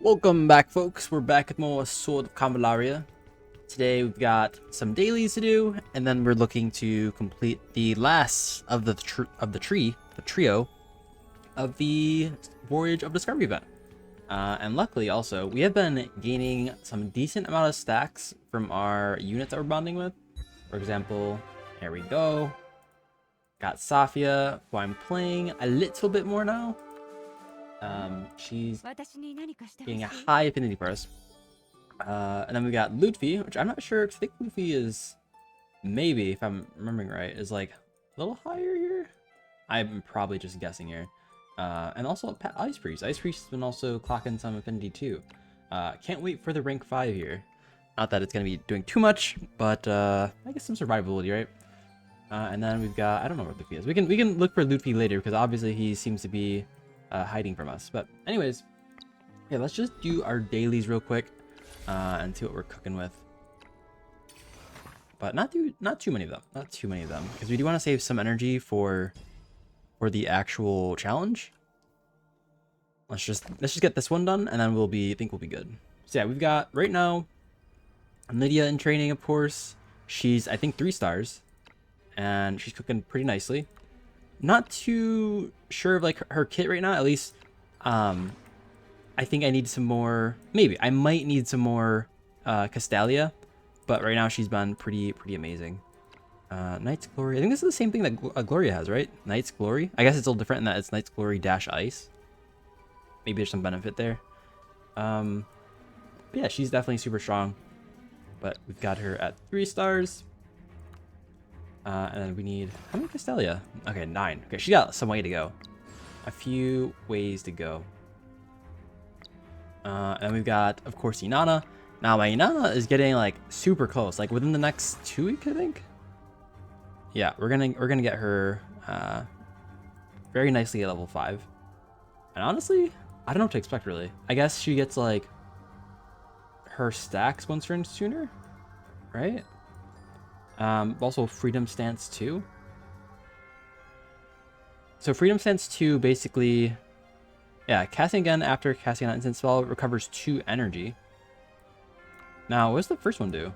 Welcome back, folks. We're back with more Sword of Convallaria. Today we've got some dailies to do, and then we're looking to complete the last of the trio of the Voyage of Discovery event. And luckily, also, we have been gaining some decent amount of stacks from our units that we're bonding with. For example, here we go. Got Safia, who I'm playing a little bit more now. She's getting a high affinity for us. And then we got Ludwig, which I'm not sure. I think Ludwig is maybe, if I'm remembering right, is like a little higher here. I'm probably just guessing here. And also Ice Priest. Ice Priest has been also clocking some affinity too. Can't wait for the rank 5 here. Not that it's gonna be doing too much, but I guess some survivability, right? And then we've got, I don't know where Ludwig is. We can look for Ludwig later because obviously he seems to be hiding from us. But anyways, yeah, let's just do our dailies real quick and see what we're cooking with. But not too many of them. Not too many of them, because we do want to save some energy for the actual challenge. Let's just get this one done, and then I think we'll be good. So yeah, we've got right now Lydia in training, of course. She's, I think, 3 stars, and she's cooking pretty nicely. Not too sure of like her kit right now. At least, I think I need some more. Maybe I might need some more Castalia, but right now she's been pretty amazing. Knight's Glory. I think this is the same thing that Gloria has, right? Knight's Glory. I guess it's a little different in that it's Knight's Glory dash ice. Maybe there's some benefit there. But yeah, she's definitely super strong. But we've got her at 3 stars. And then we need, how many Castalia? Okay, 9. Okay, she got some way to go. A few ways to go. And we've got, of course, Inanna. Now, my Inanna is getting, like, super close. Like, within the next 2 weeks, I think? Yeah, we're gonna get her very nicely at level 5. And honestly, I don't know what to expect, really. I guess she gets, like, her stacks once turned sooner, right? Also Freedom Stance 2. So Freedom Stance 2 basically, yeah, casting again after casting an instant spell recovers 2 energy. Now, what does the first one do?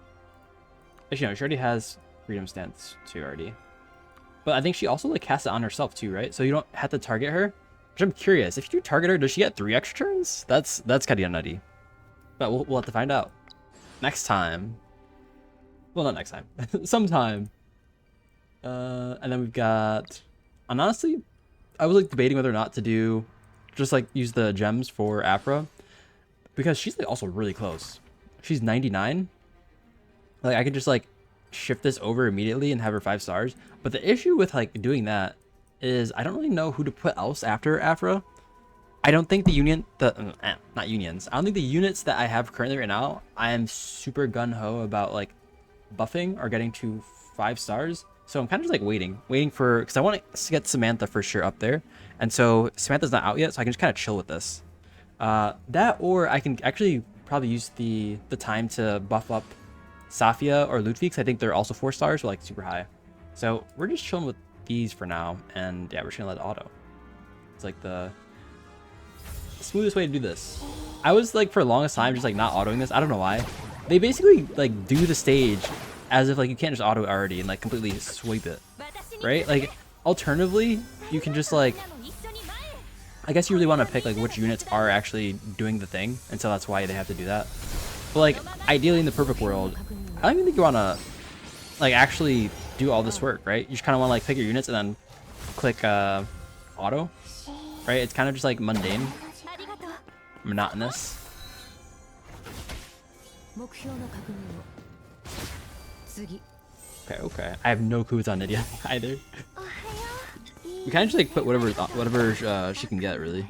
Actually, no, she already has Freedom Stance 2 already. But I think she also like casts it on herself too, right? So you don't have to target her. Which I'm curious, if you target her, does she get 3 extra turns? That's kind of nutty. But we'll have to find out next time. Well, not next time. Sometime. And then we've got... And honestly, I was like debating whether or not to do... Just like use the gems for Afra. Because she's like also really close. She's 99. Like I could just like shift this over immediately and have her 5 stars. But the issue with like doing that is I don't really know who to put else after Afra. I don't think the not unions. I don't think the units that I have currently right now, I am super gun-ho about like buffing or getting to 5 stars. So I'm kind of just like waiting for, because I want to get Samantha for sure up there. And so Samantha's not out yet, so I can just kind of chill with this. That, or I can actually probably use the time to buff up Safia or Ludwig, because I think they're also 4 stars, or like super high. So we're just chilling with these for now, and yeah, we're just gonna let it auto. It's like the smoothest way to do this. I was like for the longest time just like not autoing this. I don't know why. They basically like do the stage as if like you can't just auto already and like completely sweep it, right? Like alternatively, you can just like, I guess you really want to pick like which units are actually doing the thing, and so that's why they have to do that. But like ideally in the perfect world, I don't even think you want to like actually do all this work, right? You just kind of want to like pick your units and then click auto, right? It's kind of just like mundane, monotonous. Okay. I have no clues on Nydia either. We kind of just like put whatever she can get, really.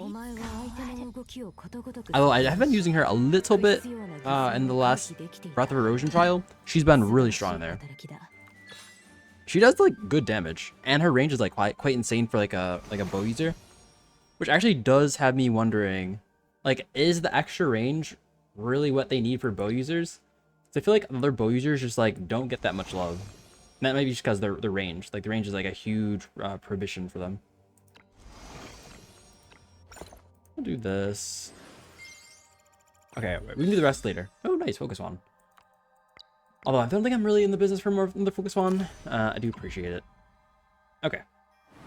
Although I have been using her a little bit in the last Breath of Erosion trial. She's been really strong there. She does like good damage, and her range is like quite insane for like a bow user, which actually does have me wondering, like, is the extra range really what they need for bow users? So I feel like other bow users just like don't get that much love. And that might be just because their range, like the range is like a huge prohibition for them. I'll do this. Okay, we can do the rest later. Oh, nice. Focus one. Although I don't think I'm really in the business for more of the focus one. I do appreciate it. Okay.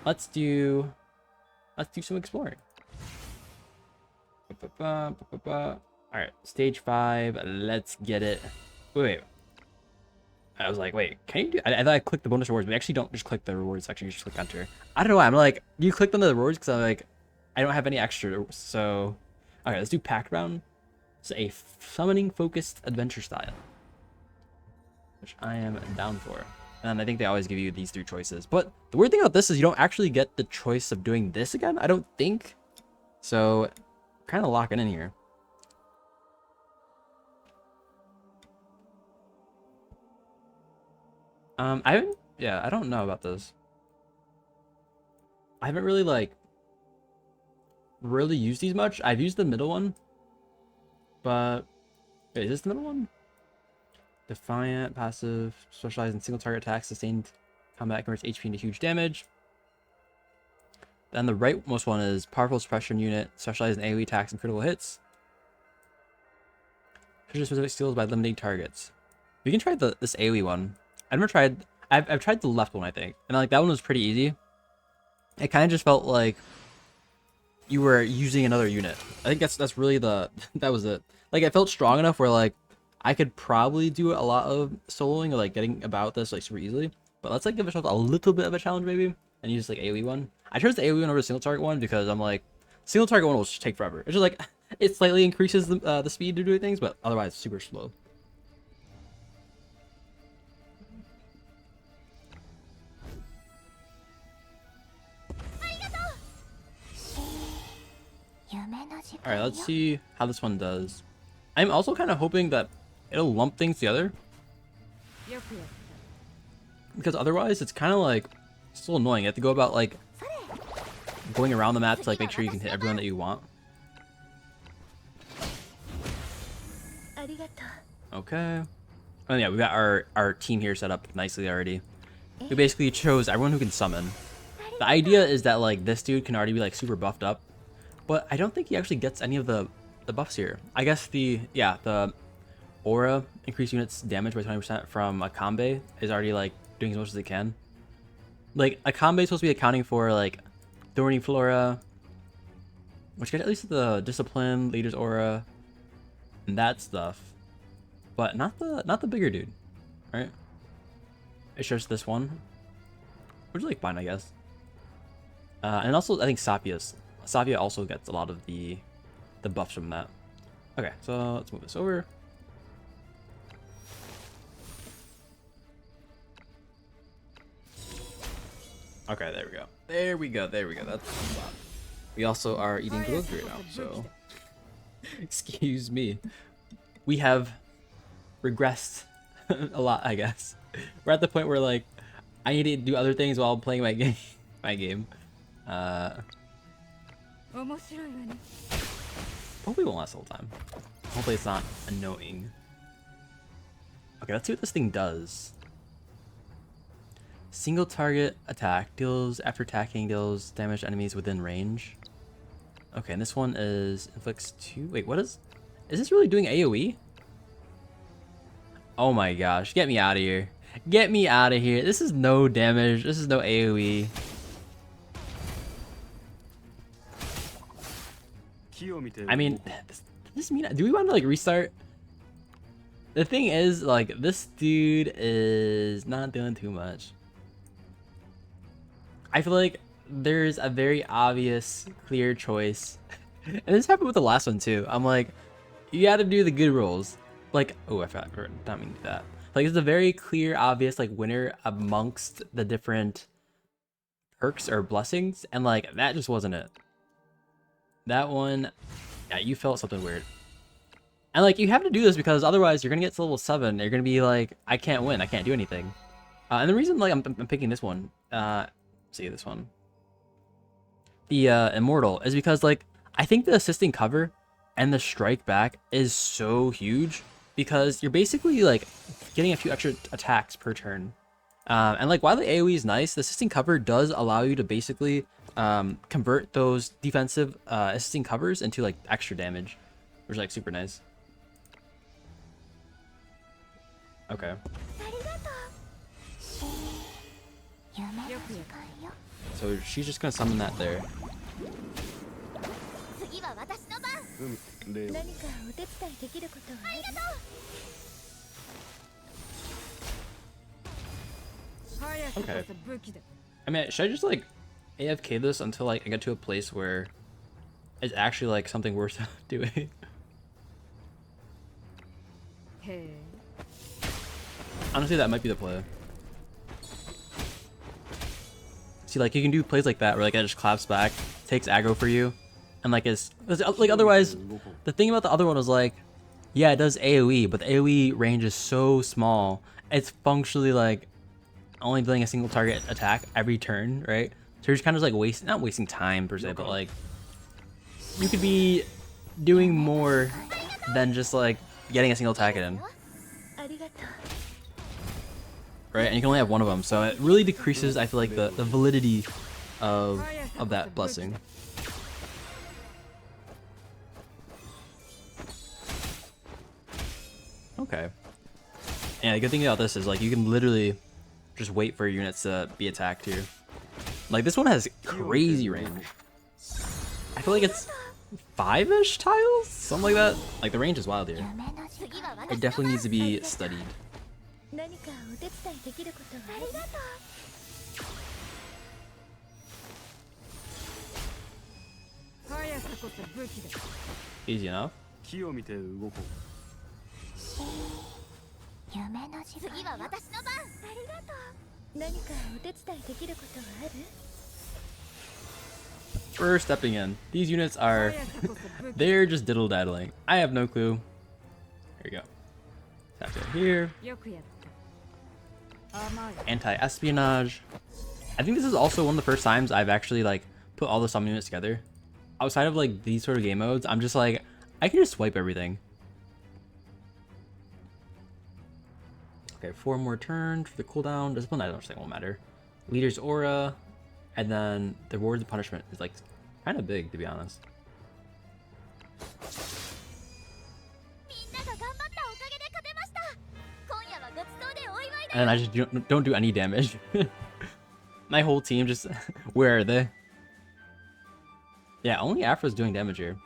Let's do some exploring. Alright, stage 5. Let's get it. Wait. I was like, wait, can you do... I thought I clicked the bonus rewards, but we actually don't just click the rewards section. You just click enter. I don't know why. I'm like, you clicked on the rewards because I'm like, I don't have any extra. So, okay, let's do Pactbound. It's a summoning focused adventure style, which I am down for. And I think they always give you these 3 choices. But the weird thing about this is you don't actually get the choice of doing this again, I don't think. So, kind of locking in here. I don't know about this. I haven't really, like, really used these much. I've used the middle one. But, wait, is this the middle one? Defiant, passive, specialized in single target attacks, sustained combat converts HP into huge damage. Then the rightmost one is powerful suppression unit, specialized in AoE attacks and critical hits. Trigger specific skills by limiting targets. We can try this AoE one. I've tried the left one, I think, and like that one was pretty easy. It kind of just felt like you were using another unit. I think that's really that was it. Like it felt strong enough where like I could probably do a lot of soloing or like getting about this like super easily. But let's like give ourselves a little bit of a challenge maybe and use like AoE one. I chose the AoE one over the single target one because I'm like single target one will just take forever. It's just like it slightly increases the speed to do things, but otherwise super slow. Alright, let's see how this one does. I'm also kind of hoping that it'll lump things together. Because otherwise, it's kind of like, it's a little annoying. You have to go about like, going around the map to like make sure you can hit everyone that you want. Okay. Oh yeah, we got our team here set up nicely already. We basically chose everyone who can summon. The idea is that like, this dude can already be like super buffed up. But I don't think he actually gets any of the buffs here. I guess the aura increase units damage by 20% from a combo is already like doing as much as it can. Like a combo is supposed to be accounting for like thorny flora, which gets at least the discipline, leader's aura, and that stuff. But not the bigger dude, right? It's just this one, which is like fine, I guess. And also I think Sapia also gets a lot of the buffs from that. Okay, so let's move this over. Okay, there we go. There we go. There we go. That's the spot. We also are eating gloves right now, so excuse me. We have regressed a lot, I guess. We're at the point where like I need to do other things while I'm playing my game. Hopefully it won't last the whole time. Hopefully it's not annoying. Okay, let's see what this thing does. Single target attack deals after attacking deals damage to enemies within range. Okay, and this one is inflicts 2. Wait, what is this really doing AoE? Oh my gosh, get me out of here. Get me out of here. This is no damage. This is no AoE. I mean, does this mean, do we want to like restart? The thing is, like, this dude is not doing too much. I feel like there's a very obvious, clear choice. And this happened with the last one too. I'm like, you gotta do the good rolls. Like, oh, I forgot, not meaning that. Like, it's a very clear, obvious, like, winner amongst the different perks or blessings. And like, that just wasn't it. That one, yeah, you felt something weird. And like, you have to do this because otherwise you're gonna get to level 7. You're gonna be like, I can't win, I can't do anything. And the reason like I'm picking this one, see this one, the immortal, is because like I think the assisting cover and the strike back is so huge because you're basically like getting a few extra attacks per turn. And like while the AoE is nice, the assisting cover does allow you to basically convert those defensive assisting covers into like extra damage, which is like super nice. Okay. So she's just gonna summon that there. Okay. I mean, should I just like AFK this until like I get to a place where it's actually like something worth doing? Honestly, that might be the play. See, like you can do plays like that where like it just claps back, takes aggro for you, and like it's like otherwise. The thing about the other one was like, yeah, it does AOE, but the AOE range is so small. It's functionally like only dealing a single target attack every turn, right? So you're just kind of like not wasting time per se, but like you could be doing more than just like getting a single attack in. Right, and you can only have one of them, so it really decreases, I feel like, the validity of that blessing. Okay. And the good thing about this is like you can literally just wait for your units to be attacked here. Like this one has crazy range. I feel like it's 5-ish tiles, something like that. Like the range is wild here. It definitely needs to be studied. Easy enough. We're stepping in. These units are they're just diddle-daddling. I have no clue. Here we go. Tap in here. Anti-espionage. I think this is also one of the first times I've actually like put all the summon units together. Outside of like these sort of game modes, I'm just like, I can just swipe everything. Okay, 4 more turns for the cooldown. Discipline, I don't think won't matter. Leader's aura, and then the rewards and punishment is like kind of big, to be honest. And I just don't do any damage. My whole team just, where are they? Yeah, only Afro's doing damage here.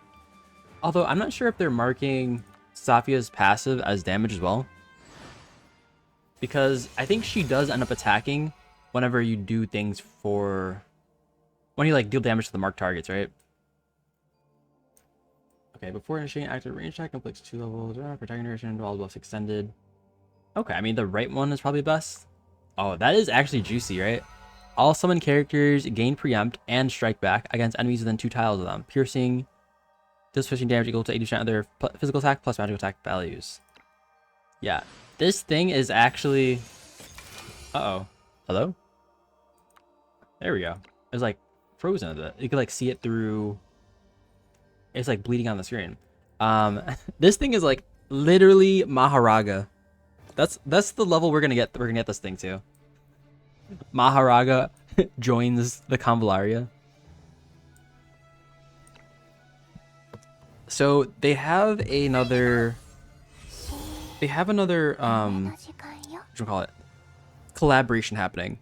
Although I'm not sure if they're marking Safia's passive as damage as well. Because I think she does end up attacking whenever you do things for... when you like deal damage to the marked targets, right? Okay, before initiating active range attack, inflicts 2 levels, protecting duration, while buffs extended. Okay, I mean the right one is probably best. Oh, that is actually juicy, right? All summon characters gain preempt and strike back against enemies within 2 tiles of them. Piercing, deals piercing damage equal to 80% of their physical attack plus magical attack values. Yeah, this thing is actually... Uh-oh. Hello? There we go. It's like frozen a bit. You can like see it through... It's like bleeding on the screen. This thing is like literally Maharaga. That's the level we're gonna get this thing to. Maharaga joins the Convallaria. So they have another what do you call it? Collaboration happening.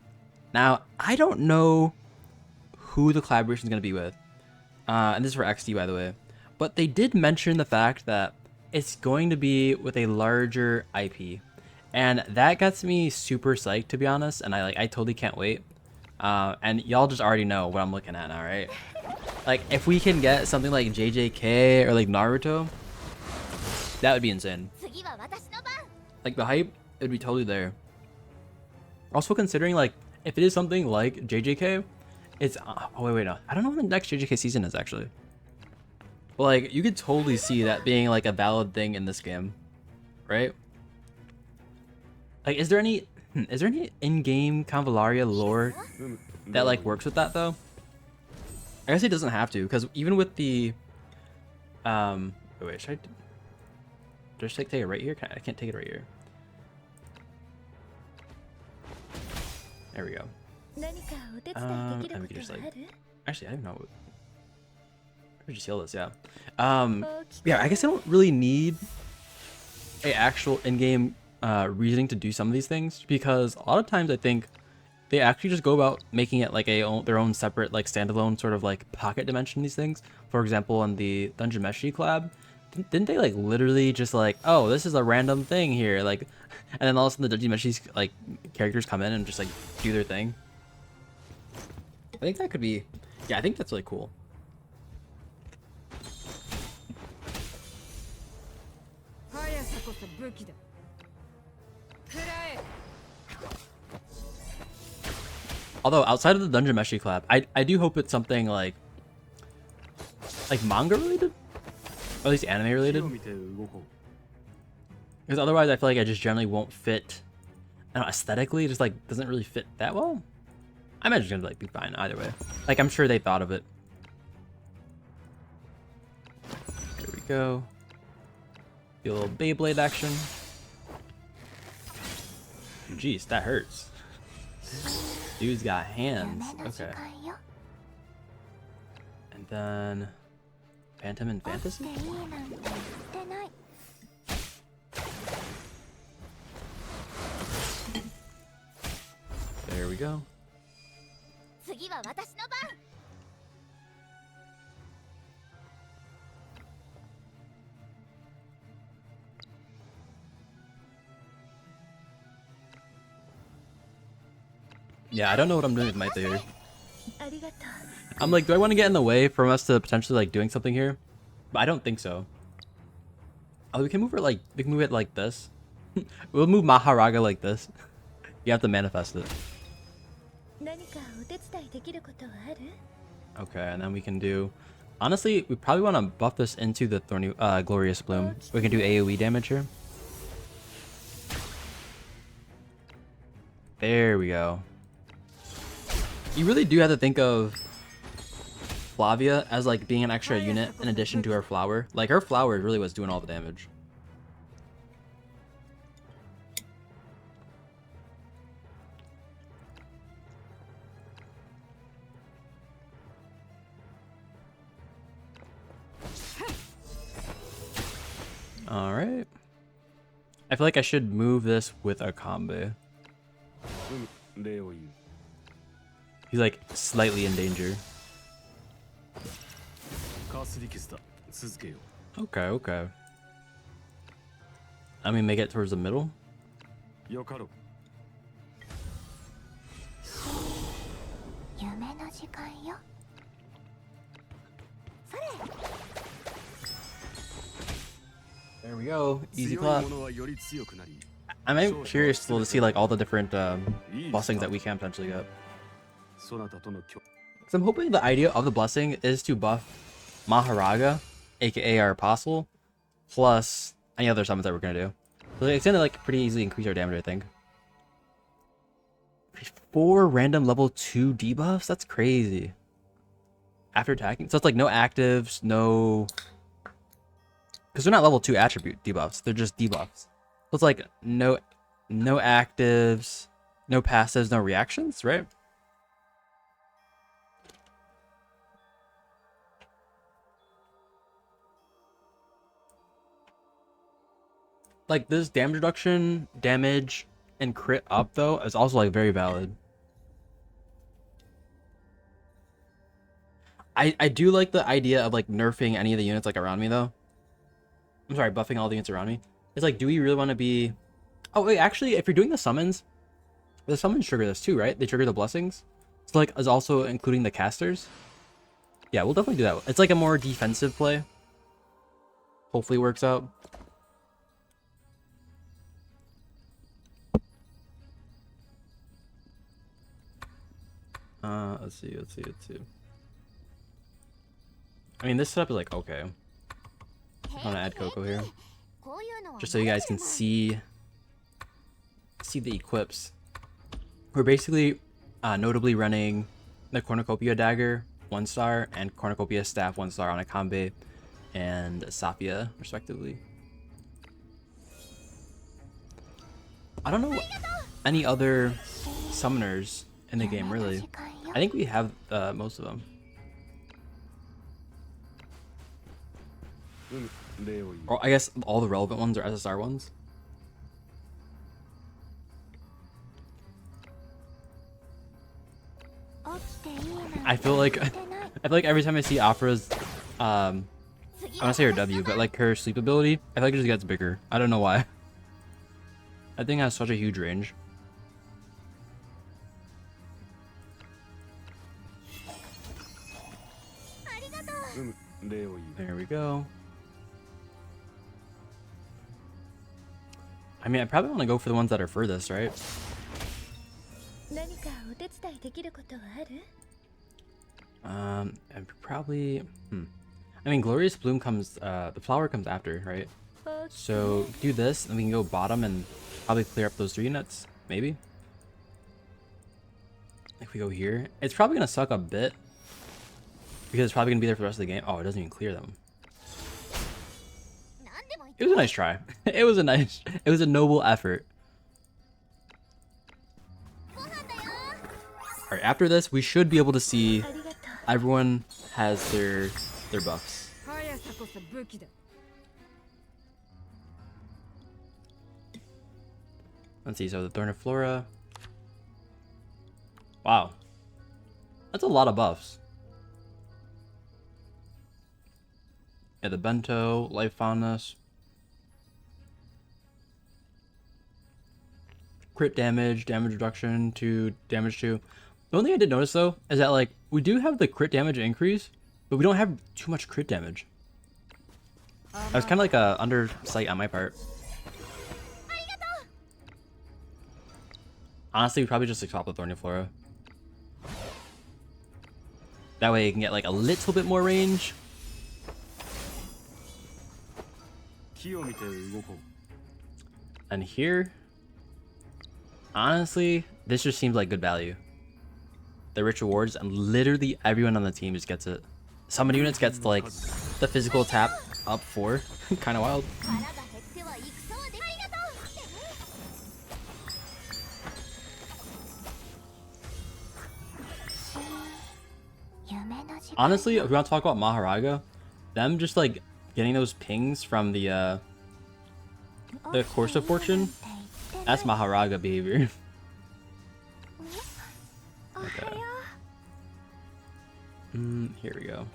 Now, I don't know who the collaboration is going to be with. And this is for XD, by the way. But they did mention the fact that it's going to be with a larger IP. And that gets me super psyched, to be honest. And I totally can't wait. And y'all just already know what I'm looking at now, right? Like, if we can get something like JJK or like Naruto, that would be insane. Like, the hype, it would be totally there. Also considering, like, if it is something like JJK, it's... oh, wait, no. I don't know when the next JJK season is, actually. But, like, you could totally see that being, like, a valid thing in this game. Right? Like, is there any in-game Convallaria lore that, like, works with that, though? I guess it doesn't have to, because even with the... wait, should I just take it right here? I can't take it right here. There we go. And we can just like... Actually, I don't know. We just heal this, yeah. Yeah, I guess I don't really need a actual in-game reasoning to do some of these things, because a lot of times I think they actually just go about making it like their own separate, like, standalone sort of like pocket dimension. These things, for example, in the Dungeon Meshi collab, didn't they like literally just like, oh, this is a random thing here, like, and then all of a sudden the Dungeon Meshi's like characters come in and just like do their thing. I think that could be, yeah, I think that's really cool. Although outside of the Dungeon Meshi collab, I do hope it's something like manga related, or at least anime related. Because otherwise, I feel like I just generally won't fit. I don't know, aesthetically, it just like doesn't really fit that well. I imagine it's gonna like be fine either way. Like, I'm sure they thought of it. There we go. Do a little Beyblade action. Jeez, that hurts. Dude's got hands. Okay. And then Phantom and Fantasy? There we go. Yeah, I don't know what I'm doing with my theory. I'm like, do I want to get in the way from us to potentially like doing something here? But I don't think so. Oh, we can move it like this. We'll move Maharaga like this. You have to manifest it. Okay, and then we can do... Honestly, we probably want to buff this into the Thorny, Glorious Bloom. We can do AoE damage here. There we go. You really do have to think of Flavia as like being an extra unit in addition to her flower. Like, her flower really was doing all the damage. Alright. I feel like I should move this with a combo. He's like slightly in danger. Okay, okay. I mean, make it towards the middle. There we go. Easy clap. I'm curious to see like all the different blessings that we can potentially get. So I'm hoping the idea of the blessing is to buff Maharaga, aka our apostle, plus any other summons that we're gonna do. So it's gonna like pretty easily increase our damage, I think. 4 random level 2 debuffs? That's crazy. After attacking? So it's like no actives, no... Because they're not level 2 attribute debuffs, they're just debuffs. So it's like no actives, no passives, no reactions, right? Like, this damage reduction, damage, and crit up, though, is also, like, very valid. I do like the idea of, like, nerfing any of the units, like, around me, though. I'm sorry, buffing all the units around me. It's like, do we really want to be... Oh, wait, actually, if you're doing the summons trigger this, too, right? They trigger the blessings. So, like, is also including the casters. Yeah, we'll definitely do that. It's, like, a more defensive play. Hopefully it works out. Let's see. I mean, this setup is like, okay. I'm gonna add Coco here. Just so you guys can see the equips. We're basically notably running the Cornucopia Dagger 1-star and Cornucopia Staff 1-star on Akambe and Sapia, respectively. I don't know any other summoners in the game, really. I think we have most of them. Or I guess all the relevant ones are SSR ones. I feel like every time I see Afra's, I want to say her W, but like her sleep ability, I feel like it just gets bigger. I don't know why. That thing has such a huge range. There we go. I mean, I probably want to go for the ones that are furthest, right? And probably, I mean, Glorious Bloom comes, the flower comes after, right? So do this, and we can go bottom and probably clear up those 3 units, maybe. If we go here, it's probably gonna suck a bit because it's probably gonna be there for the rest of the game. Oh, it doesn't even clear them. It was a nice try. It was a noble effort. All right, after this, we should be able to see everyone has their buffs. Let's see. So the Thorn of Flora. Wow, that's a lot of buffs. Yeah, the Bento, Life Fondness, crit damage, damage reduction to damage 2. The only thing I did notice though is that like we do have the crit damage increase, but we don't have too much crit damage. That was kind of like a undersight on my part. Honestly, we probably just swap the Thorny Flora. That way you can get like a little bit more range. And here, honestly, this just seems like good value. The rich rewards, and literally everyone on the team just gets it. Summon units gets like the physical tap up 4. Kind of wild. Honestly, if we want to talk about Maharaga, them just like getting those pings from the Course of Fortune, that's Maharaga behavior. Okay. Here we go.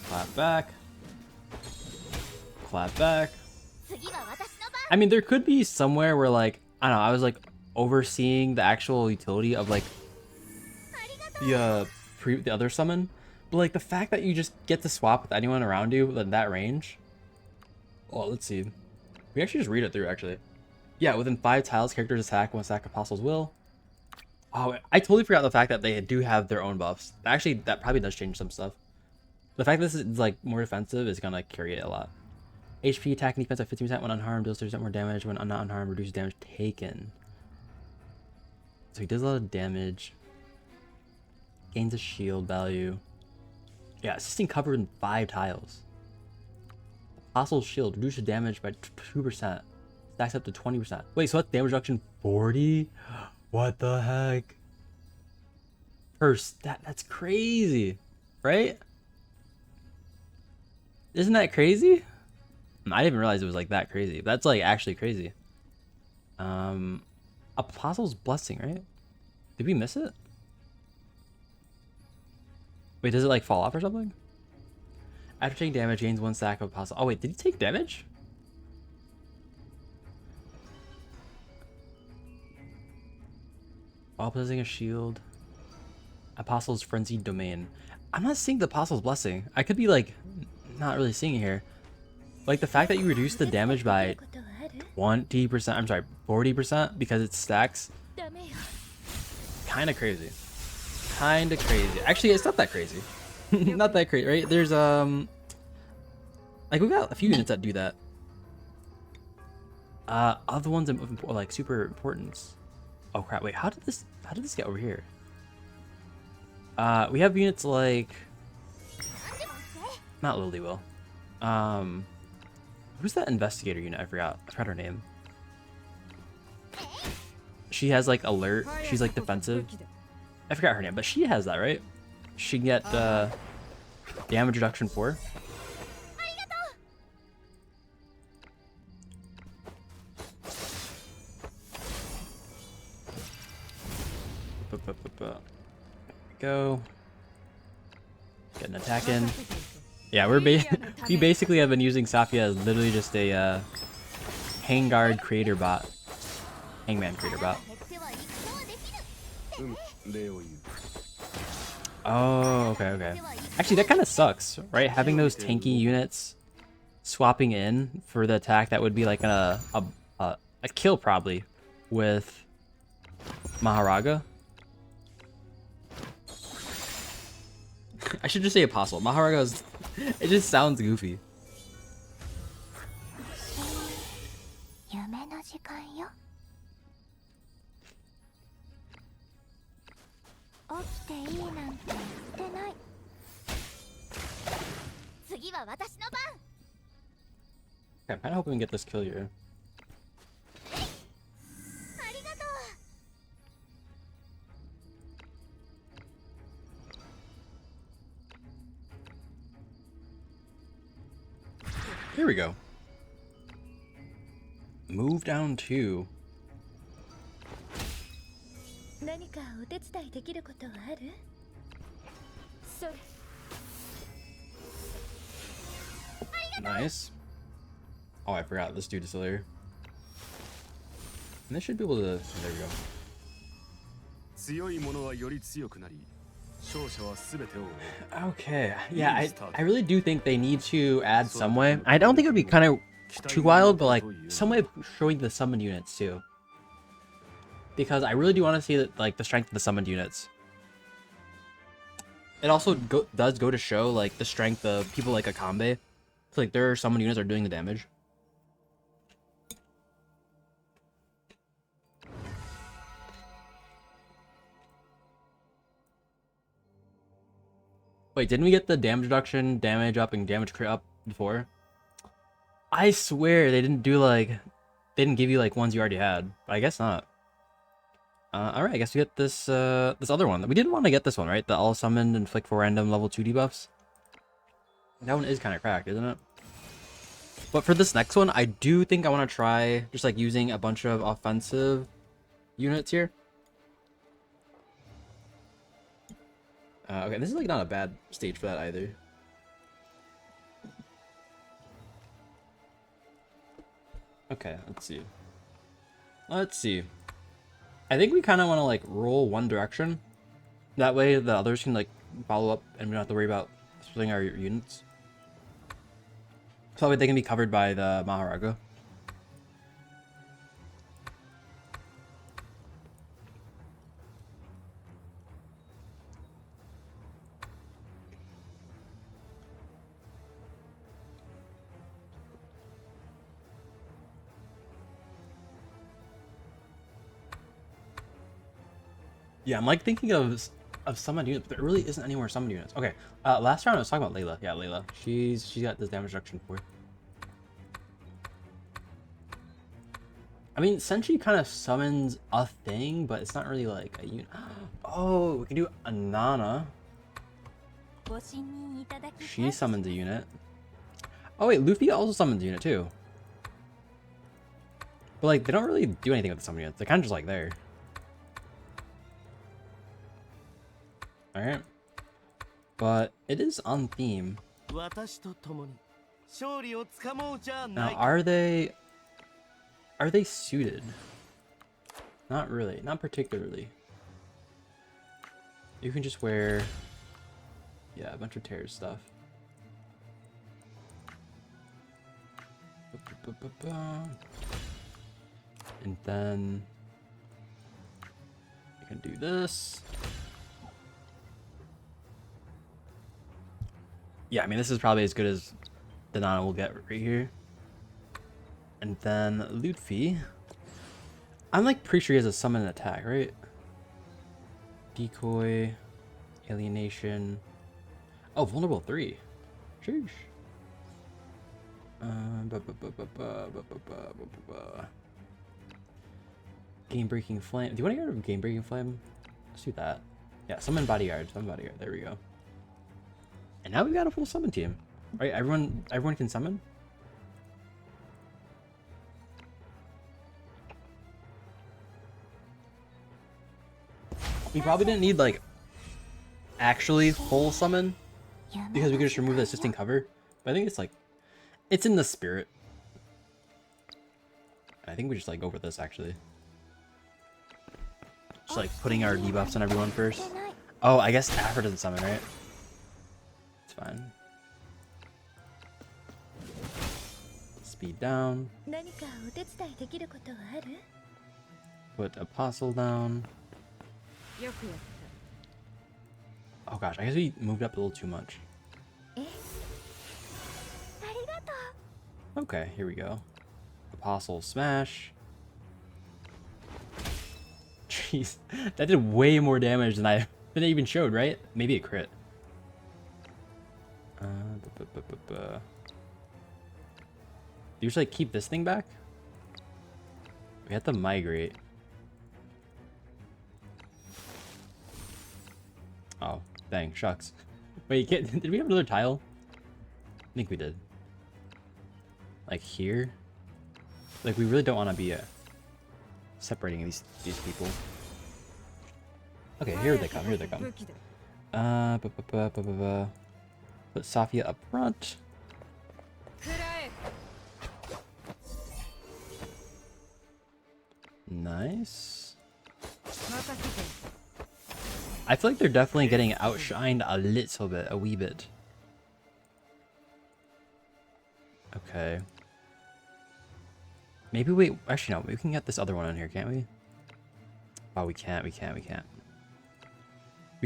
Clap back. Clap back. I mean, there could be somewhere where like, I don't know, I was like overseeing the actual utility of like the other summon, but like the fact that you just get to swap with anyone around you in that range. Oh, let's see. We actually just read it through actually. Yeah, within 5 tiles, characters attack 1 stack Apostles Will. Oh, I totally forgot the fact that they do have their own buffs. Actually, that probably does change some stuff. The fact that this is like more defensive is gonna carry it a lot. HP, attack, and defense at 15% when unharmed, deals 30% more damage when not unharmed, reduces damage taken. So he does a lot of damage. Gains a shield value. Yeah, assisting covered in 5 tiles. Apostle's shield reduces damage by 2%. Stacks up to 20%. Wait, so that's damage reduction 40? What the heck? That's crazy, right? Isn't that crazy? I didn't even realize it was like that crazy. That's like actually crazy. Apostle's Blessing, right? Did we miss it? Wait, does it like fall off or something? After taking damage, gains 1 stack of Apostle. Oh wait, did he take damage? While possessing a shield. Apostle's Frenzied Domain. I'm not seeing the Apostle's Blessing. I could be like not really seeing it here. Like the fact that you reduce the damage by 20%, I'm sorry, 40% because it stacks. Kind of crazy. Kind of crazy. Actually, it's not that crazy. Not that crazy, right? There's like we got a few units that do that. Other ones of like super importance. Oh crap! Wait, how did this get over here? We have units like not Lilywell. Who's that investigator unit? I forgot her name. She has like alert. She's like defensive. I forgot her name, but she has that, right? She can get damage reduction 4. second. Yeah, we basically have been using Safia as literally just a Hangguard creator bot. Hangman creator bot. Oh, okay. Actually, that kind of sucks, right? Having those tanky units swapping in for the attack, that would be like a kill probably with Maharaga. I should just say Apostle. Maharaga's it just sounds goofy. Okay, I'm kind of hoping we can get this kill here. Here we go. Move down 2. Nice. Oh, I forgot. This dude is still here. And they should be able to... There we go. Okay, yeah, I really do think they need to add some way. I don't think it would be kind of too wild, but like some way of showing the summoned units too. Because I really do want to see that, like, the strength of the summoned units. It also does go to show like the strength of people like Akambe. So, like, their summoned units are doing the damage. Wait, didn't we get the damage reduction, damage up, and damage crit up before? I swear they didn't do like... They didn't give you like ones you already had. But I guess not. Alright, I guess we get this this other one. We didn't want to get this one, right? The all summoned inflict 4 random level 2 debuffs. That one is kind of cracked, isn't it? But for this next one, I do think I want to try just like using a bunch of offensive units here. Okay, this is like not a bad stage for that either. Okay, let's see. Let's see. I think we kind of want to like roll one direction. That way the others can like follow up and we don't have to worry about splitting our units. So that way they can be covered by the Maharaga. Yeah, I'm like thinking of summoned units, but there really isn't any more summoned units. Okay, last round I was talking about Layla. Yeah, Layla. She's got this damage reduction for. I mean, Senshi kind of summons a thing, but it's not really like a unit. Oh, we can do Anana. She summons a unit. Oh wait, Luffy also summons a unit too. But like, they don't really do anything with the summon units. They're kind of just like there. Alright. But it is on theme. Now, are they suited? Not really. Not particularly. You can just wear... Yeah, a bunch of Terror stuff. And then... You can do this. Yeah, I mean, this is probably as good as the Nana will get right here. And then Luffy. I'm like pretty sure he has a summon and attack, right? Decoy, alienation. Oh, vulnerable 3. Sheesh. Game breaking flame. Do you want to get rid of game breaking flame? Let's do that. Yeah, summon bodyguard. Summon bodyguard. There we go. And now we've got a full summon team. Right, everyone can summon? We probably didn't need like actually full summon, because we could just remove the assisting cover. But I think it's like, it's in the spirit. I think we just like go with this actually. Just like putting our debuffs on everyone first. Oh, I guess Afro doesn't summon, right? It's fine. Speed down. Put Apostle down. Oh gosh, I guess we moved up a little too much. Okay, here we go. Apostle smash. Jeez, that did way more damage than I even showed, right? Maybe a crit. Do you just like keep this thing back? We have to migrate. Oh, dang, shucks. Wait, you can't, did we have another tile? I think we did. Like here? Like we really don't want to be separating these people. Okay, here they come, here they come. Put Safia up front. Nice. I feel like they're definitely getting outshined a little bit, a wee bit. Okay. Maybe wait, actually no, we can get this other one in here, can't we? Oh, we can't. We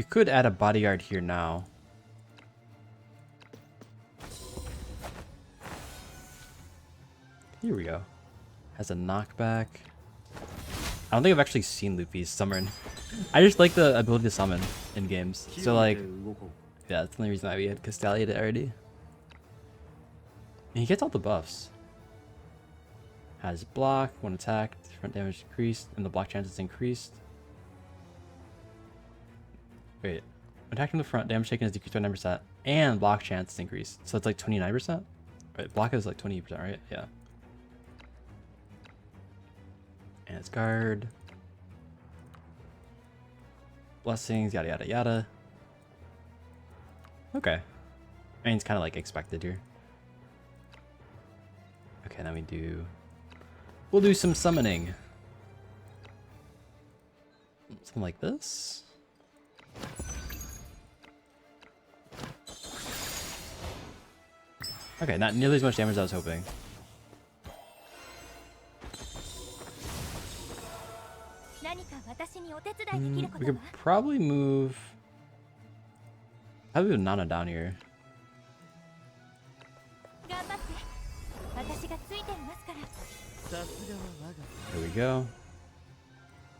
could add a bodyguard here now. Here we go. Has a knockback. I don't think I've actually seen Luffy summon. I just like the ability to summon in games. So like, yeah, that's the only reason why we had Castellied it already. And he gets all the buffs. Has block, one attack, front damage increased, and the block chance is increased. Wait, attack from the front, damage taken is decreased by 9%, and block chance is increased. So it's like 29%? Right, block is like 20%, right? Yeah. And it's guard. Blessings, yada yada yada. Okay. I mean, it's kind of like expected here. Okay, then we'll do some summoning. Something like this. Okay, not nearly as much damage as I was hoping. We could probably move Nana down here. There we go.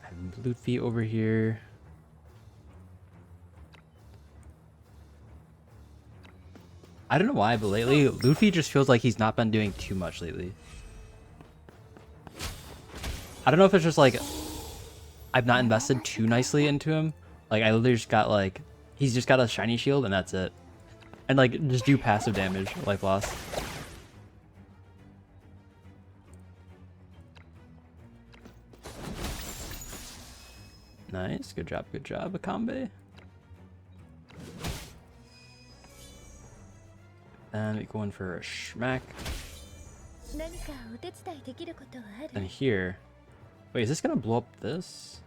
Have Luffy over here. I don't know why, but lately Luffy just feels like he's not been doing too much lately. I don't know if it's just like I've not invested too nicely into him. Like I literally just got like he's just got a shiny shield and that's it. And like just do passive damage, life loss. Nice, good job, Akambe. And we go in for a schmack. And here, wait, is this gonna blow up this?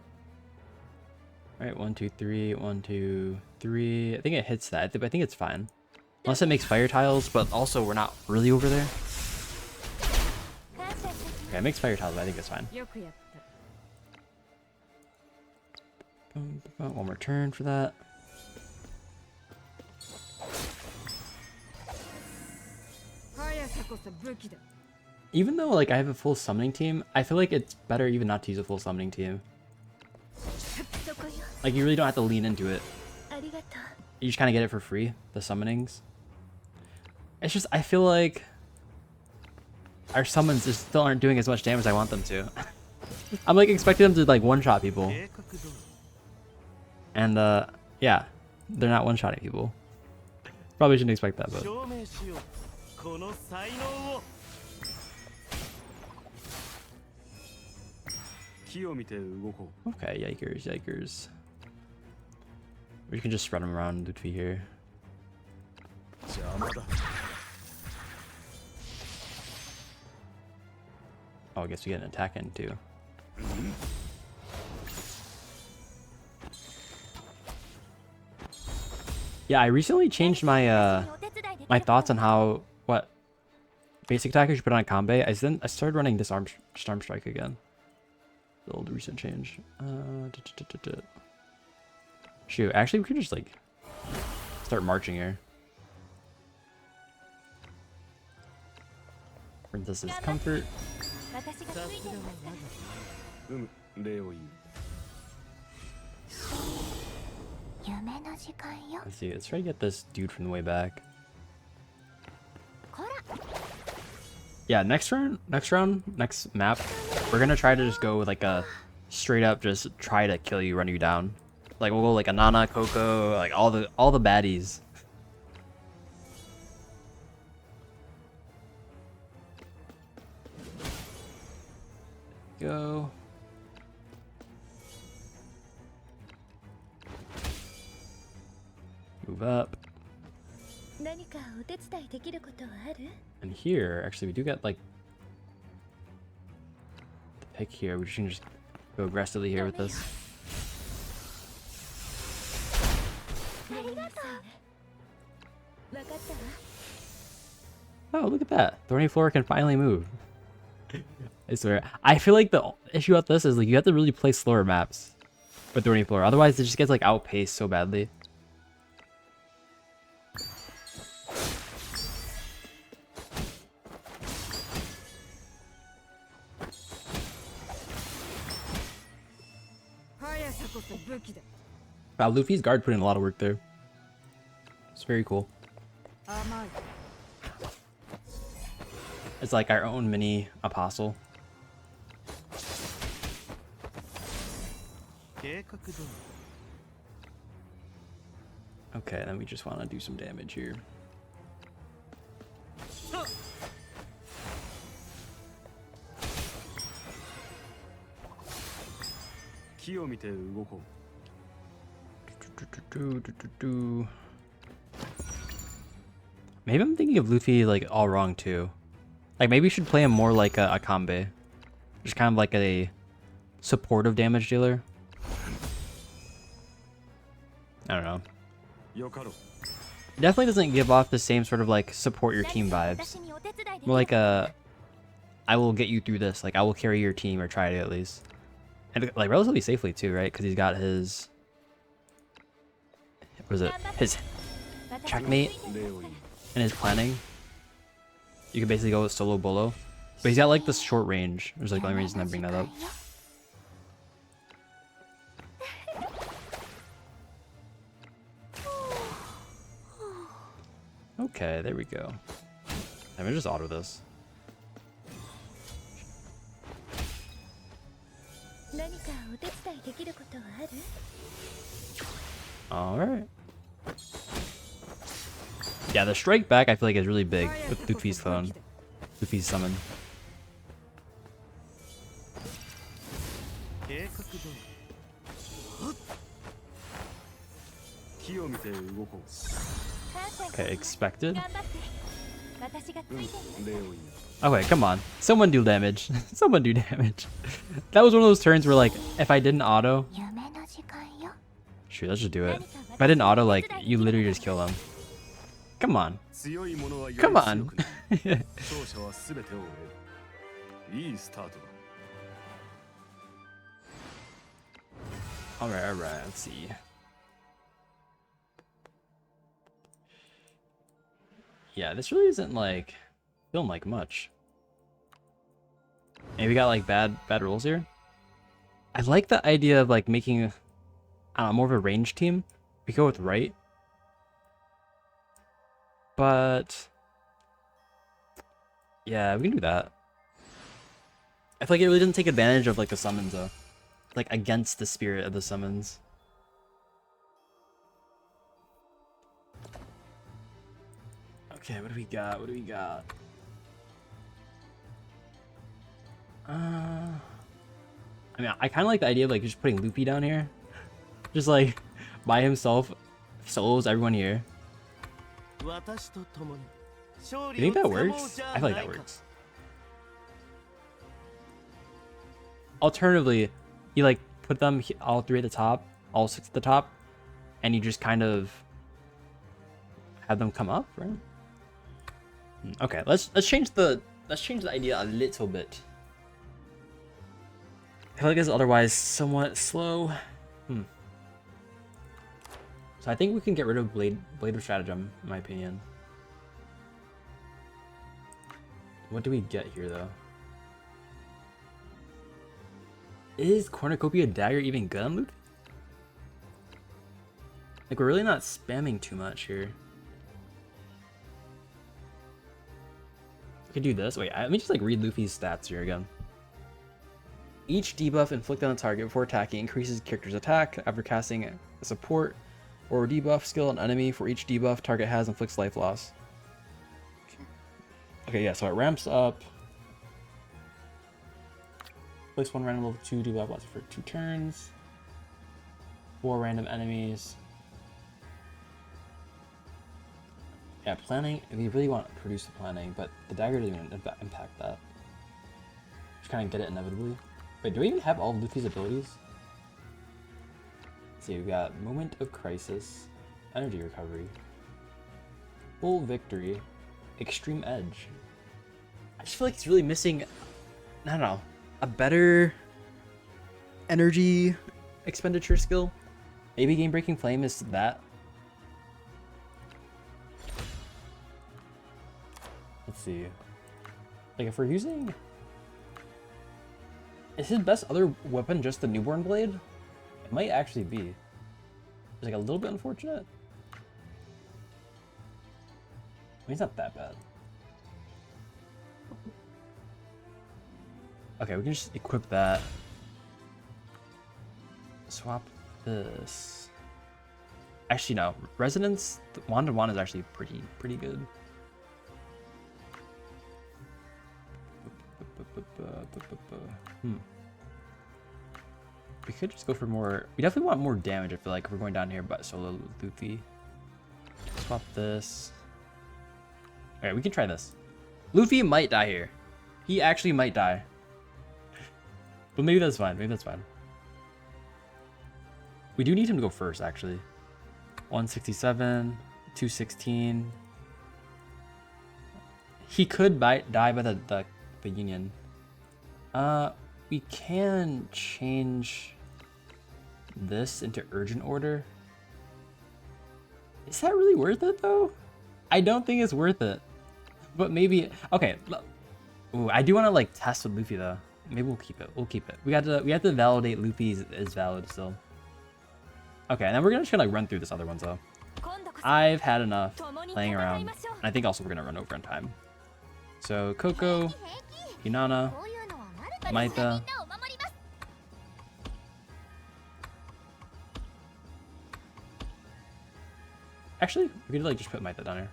All right, 1, 2, 3, 1, 2, 3. I think it hits that. I think it's fine, unless it makes fire tiles. But also, we're not really over there. Okay, it makes fire tiles, but I think it's fine. One more turn for that. Even though like I have a full summoning team, I feel like it's better even not to use a full summoning team. Like you really don't have to lean into it. You just kind of get it for free, the summonings. It's just, I feel like our summons just still aren't doing as much damage as I want them to. I'm like expecting them to like one-shot people. And yeah, they're not one-shotting people. Probably shouldn't expect that, but. Okay, yikers. We can just spread them around Luffy here. Oh, I guess we get an attack in too. Yeah, I recently changed my my thoughts on what basic attack I should put on a combat. I started running disarm strike again. The old recent change. Shoot, actually we could just like start marching here. Princess's comfort. Let's see, let's try to get this dude from the way back. Yeah, next map, we're gonna try to just go with like a straight up just try to kill you, run you down. Like we'll go like a Nana, Coco, like all the baddies. Go. Move up. And here, actually, we do get like the pick here. We can just go aggressively here with this. Oh, look at that. Thorny Floor can finally move. I swear. I feel like the issue with this is like you have to really play slower maps with Thorny Floor. Otherwise, it just gets like outpaced so badly. Wow, Luffy's guard put in a lot of work there. It's very cool. It's like our own mini apostle. Okay, then we just want to do some damage here. Maybe I'm thinking of Luffy like all wrong too. Like maybe we should play him more like a Kanbei. Just kind of like a supportive damage dealer. I don't know. Definitely doesn't give off the same sort of like support your team vibes. More like a I will get you through this. Like I will carry your team or try to at least. And like relatively safely too, right? Because he's got his what is it? His checkmate and his planning. You can basically go with solo bolo. But he's got like this short range. There's like the only reason I bring that up. Okay, there we go. I'm gonna just auto this. Alright. Yeah, the strike back I feel like is really big with Luffy's phone. Luffy's summon. Okay, expected. Okay, come on. Someone do damage. Someone do damage. That was one of those turns where like, if I didn't auto... Shoot, let's just do it. If I didn't auto, like, you literally just kill them. Come on. Come on. Alright, let's see. Yeah, this really isn't like feeling like much. Maybe we got like bad rolls here. I like the idea of like making more of a range team. We go with right. But yeah, we can do that. I feel like it really doesn't take advantage of like the summons though. Like against the spirit of the summons. Okay, what do we got? What do we got? I mean, I kind of like the idea of like just putting Loopy down here. Just like by himself, solos everyone here. You think that works? I feel like that works. Alternatively, you like put them all 3 at the top, all 6 at the top, and you just kind of have them come up, right? Okay, let's change the idea a little bit. I feel like it's otherwise somewhat slow. So I think we can get rid of Blade of Stratagem, in my opinion. What do we get here, though? Is Cornucopia Dagger even good on Luffy? Like, we're really not spamming too much here. We could do this. Wait, let me just like read Luffy's stats here again. Each debuff inflicted on a target before attacking increases character's attack. After casting a support or debuff skill on enemy, for each debuff target has inflicts life loss. Okay, yeah, so it ramps up. Place 1 random level 2 debuff lasts for 2 turns. 4 random enemies. Yeah, planning, we really want to produce the planning, but the dagger doesn't even impact that. Just kind of get it inevitably. Wait, do we even have all of Luffy's abilities? Let's see, we got Moment of Crisis, Energy Recovery, Full Victory, Extreme Edge. I just feel like he's really missing, I don't know, a better energy expenditure skill. Maybe Game Breaking Flame is that. Let's see. Like if we're using... Is his best other weapon just the Newborn Blade? It might actually be. It's like a little bit unfortunate. I mean, it's not that bad. Okay, we can just equip that. Swap this. Actually, no. Resonance, 1-to-1 is actually pretty good. We could just go for more. We definitely want more damage. I feel like if we're going down here, but solo Luffy. Swap this. Alright, we can try this. Luffy might die here. He actually might die. But maybe that's fine. Maybe that's fine. We do need him to go first, actually. 167, 216. He could die by the Union. We can change this into urgent order. Is that really worth it though? I don't think it's worth it. But maybe okay. Ooh, I do want to like test with Luffy though. Maybe we'll keep it. We'll keep it. We have to validate Luffy is valid still. Okay, and then we're just gonna run through this other one though. I've had enough playing around. And I think also we're gonna run over in time. So Coco, Hinana, Maita. Actually, we could like just put Maita down here.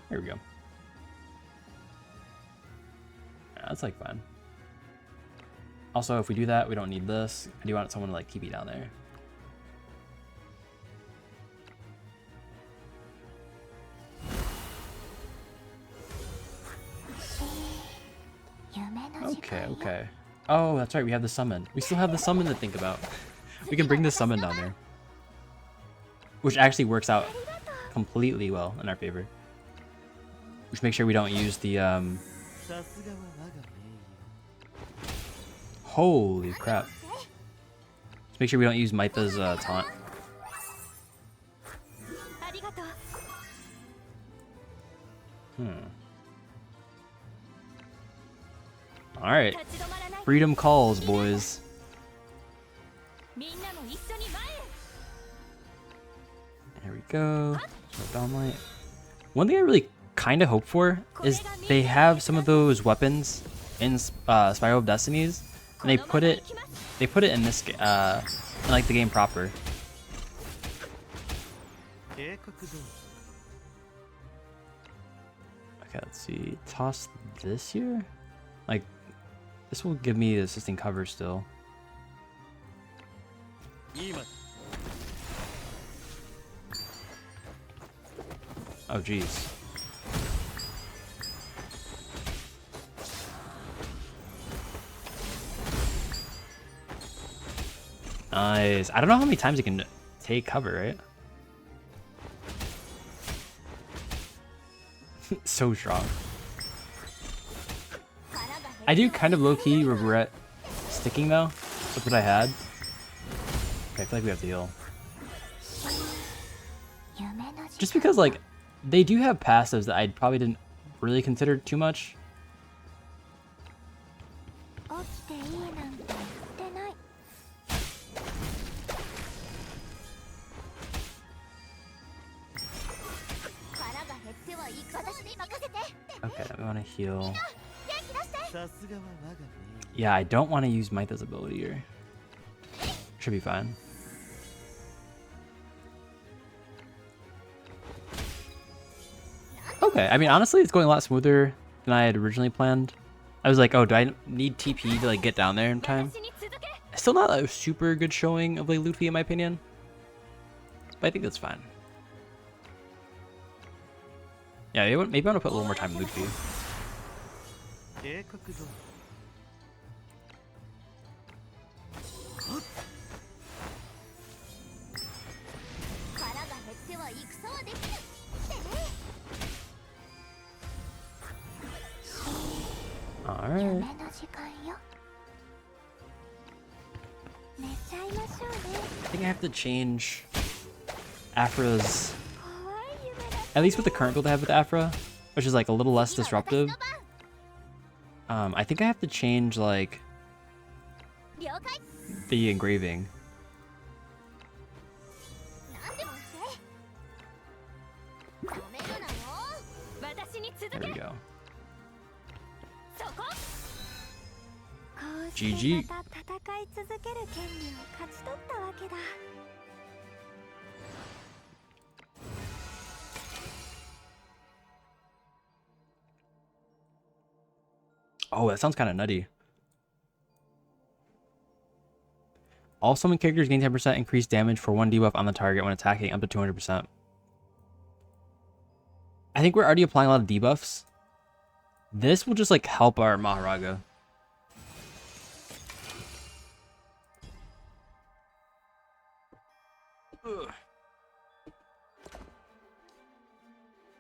Here we go. Yeah, that's like fine. Also, if we do that, we don't need this. I do want someone to like keep it down there. Okay. Oh, that's right. We have the summon. We still have the summon to think about. We can bring the summon down there. Which actually works out completely well in our favor. We should make sure we don't use the, Holy crap. Let's make sure we don't use Maita's, taunt. Alright. Freedom calls, boys. There we go. Dawnlight. One thing I really kind of hope for is they have some of those weapons in Spiral of Destinies, and they put it in this in like the game proper. Okay, let's see. Toss this here. Like, this will give me assisting cover still. Oh, jeez. Nice. I don't know how many times it can take cover, right? So strong. I do kind of low-key regret sticking, though, with what I had. Okay, I feel like we have to heal. Just because, like, they do have passives that I probably didn't really consider too much. Okay, we want to heal. Yeah, I don't want to use Mytha's ability here. Should be fine. Okay, I mean, honestly, it's going a lot smoother than I had originally planned. I was like, oh, do I need TP to, like, get down there in time? Still not a super good showing of, like, Luffy, in my opinion. But I think that's fine. Yeah, maybe I want to put a little more time in Luffy. Alright. I think I have to change Afra's, at least with the current build I have with Afra, which is like a little less disruptive. I think I have to change like the engraving. There we go. GG. Oh, that sounds kind of nutty. All summon characters gain 10% increased damage for 1 debuff on the target when attacking up to 200%. I think we're already applying a lot of debuffs. This will just like help our Maharaga. Ugh.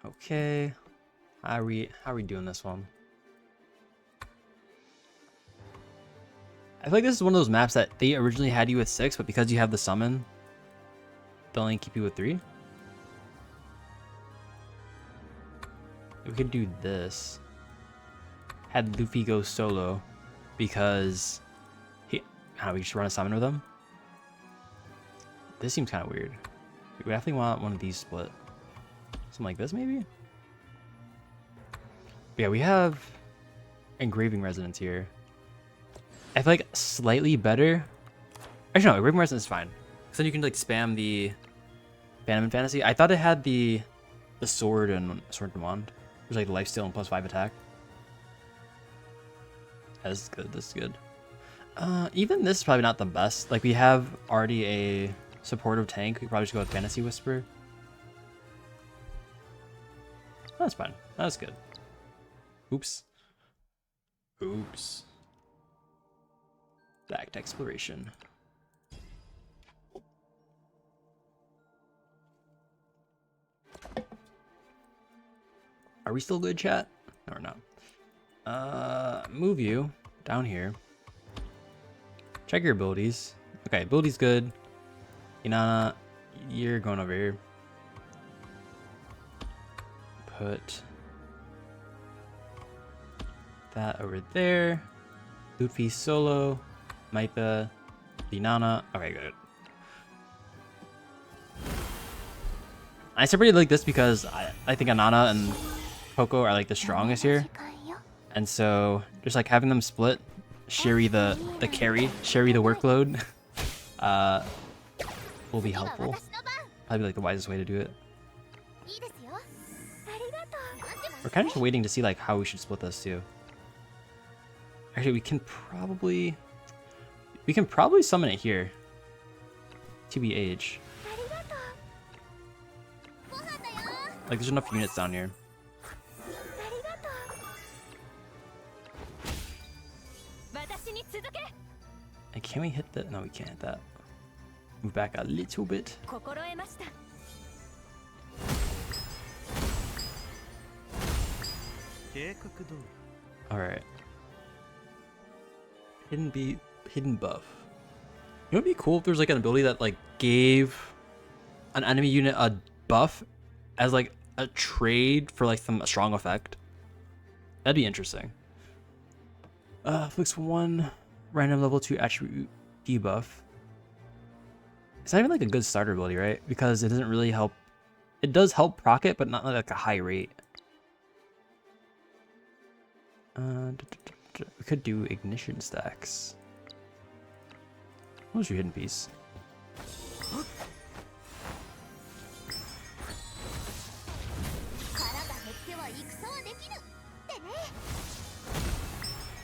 Okay. How are we doing this one? I feel like this is one of those maps that they originally had you with 6, but because you have the summon, they'll only keep you with 3. We could do this. Had Luffy go solo because we just run a summon with him. This seems kind of weird. We definitely want one of these split. Something like this, maybe? But yeah, we have engraving resonance here. I feel like slightly better. Actually, no, engraving resonance is fine. Because then you can like spam the Phantom and Fantasy. I thought it had the sword and wand. It was like the lifesteal and +5 attack. Yeah, this is good. This is good. Even this is probably not the best. Like we have already a supportive tank. We probably should go with Fantasy Whisper. That's fine. That's good. Oops. Oops. Back to exploration. Are we still good, chat? No, we're not. Move you down here. Check your abilities. Okay, ability's good. Inanna, you're going over here. Put that over there. Luffy solo. Mytha. Inanna. Okay, good. I separated like this because I think Inanna and Coco are like the strongest here. And so just like having them split, Sherry the carry, Sherry the workload, will be helpful. Probably like the wisest way to do it. We're kind of just waiting to see like how we should split this too. Actually, we can probably summon it here. TBH. Like, there's enough units down here. And can we hit that? No, we can't hit that. Move back a little bit. Alright. Hidden buff. You know what'd be cool if there's like an ability that like gave an enemy unit a buff as like a trade for like a strong effect. That'd be interesting. Flicks 1 random level 2 attribute debuff. It's not even like a good starter ability, right? Because it doesn't really help. It does help proc it, but not like a high rate. We could do ignition stacks. What was your hidden piece?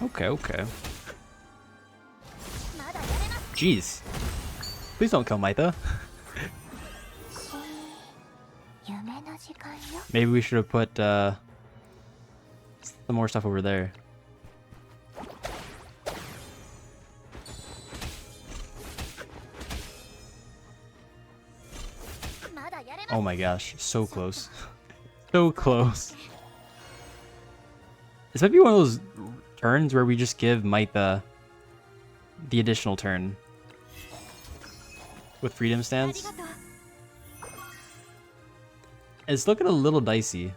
Okay. Jeez. Please don't kill Maita. Maybe we should have put some more stuff over there. Oh my gosh, so close. So close. This might be one of those turns where we just give Maita the additional turn with freedom stance. It's looking a little dicey.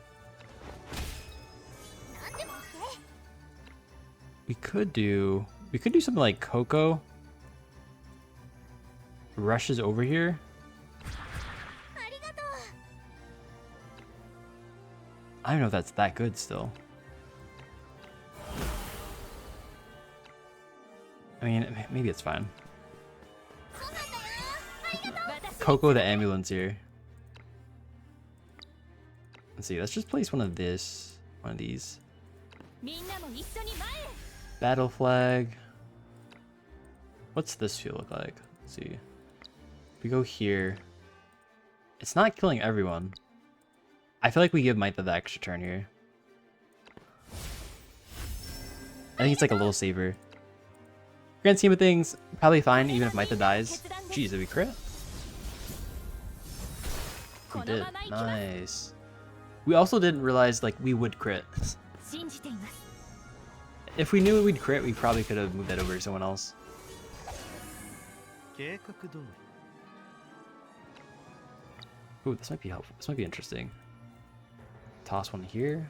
We could do something like Coco rushes over here. I don't know if that's that good still. I mean, maybe it's fine. Coco the ambulance here. Let's see, let's just place one of these. Battle flag. What's this field look like? Let's see. If we go here. It's not killing everyone. I feel like we give Maita the extra turn here. I think it's like a little saver. Grand scheme of things, probably fine even if Maita dies. Jeez, did we crit? We did. Nice. We also didn't realize like we would crit. If we knew we'd crit, we probably could have moved that over to someone else. Ooh, this might be helpful. This might be interesting. Toss one here.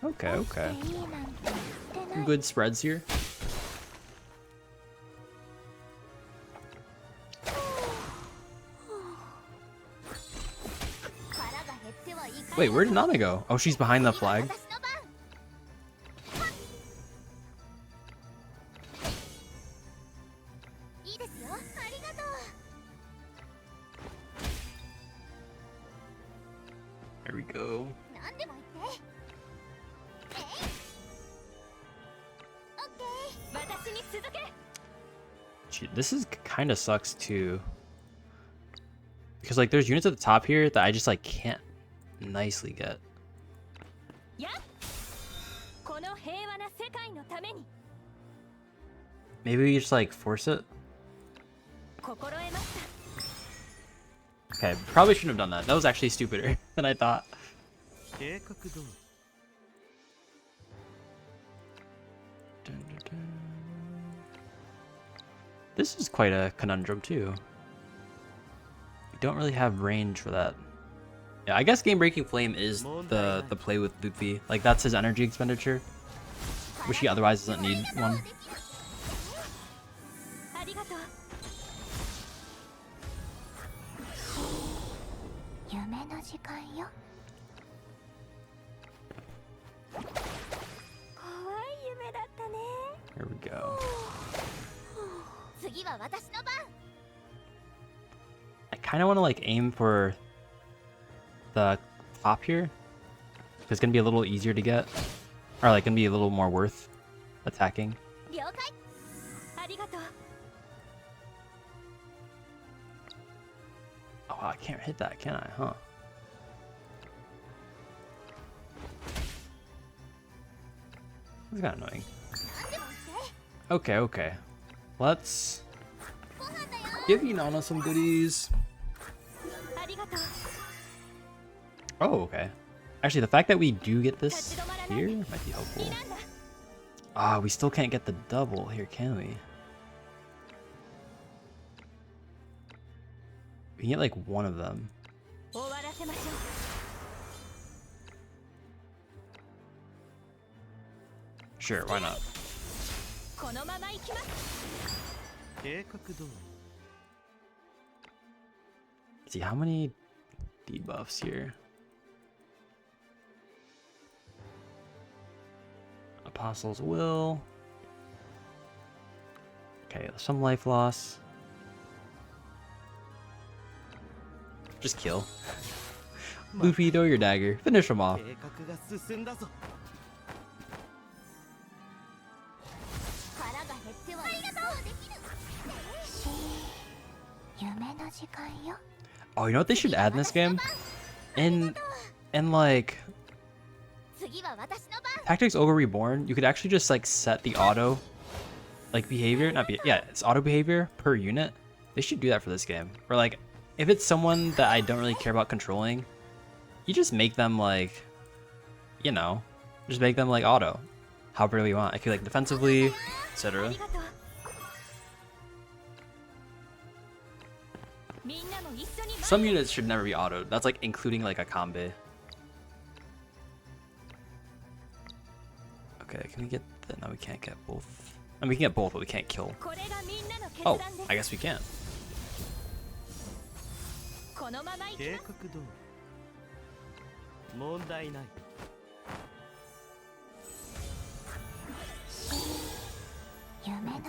Okay. Some good spreads here. Wait, where did Nana go? Oh, she's behind the flag. There we go. Gee, this is kind of sucks too. Because like there's units at the top here that I just like can't nicely get. Maybe we just like force it. Okay, probably shouldn't have done that. That was actually stupider than I thought. This is quite a conundrum too. We don't really have range for that. Yeah, I guess Game Breaking Flame is the play with Luffy. Like that's his energy expenditure, which he otherwise doesn't need one. Here we go. I kind of want to like aim for the top here. It's gonna be a little easier to get, or like gonna be a little more worth attacking. Oh, I can't hit that, can I? Huh? That's kind of annoying. Okay, okay. Let's give Inanna some goodies. Oh, okay. Actually, the fact that we do get this here might be helpful. Ah, we still can't get the double here, can we? We can get like one of them. Sure, why not? See, how many debuffs here? Apostle's Will. Okay, some life loss. Just kill. Luffy, throw your dagger. Finish him off. Oh, you know what they should add in this game? In like Tactics Ogre Reborn, you could actually just like set the auto like behavior, it's auto behavior per unit. They should do that for this game. Or like if it's someone that I don't really care about controlling, you just make them like, you know, just make them like auto, however you want. I feel like defensively, etc. Some units should never be autoed. That's like including like a combi. Okay, can we get that? No, we can't get both. I mean, we can get both, but we can't kill. Oh, I guess we can.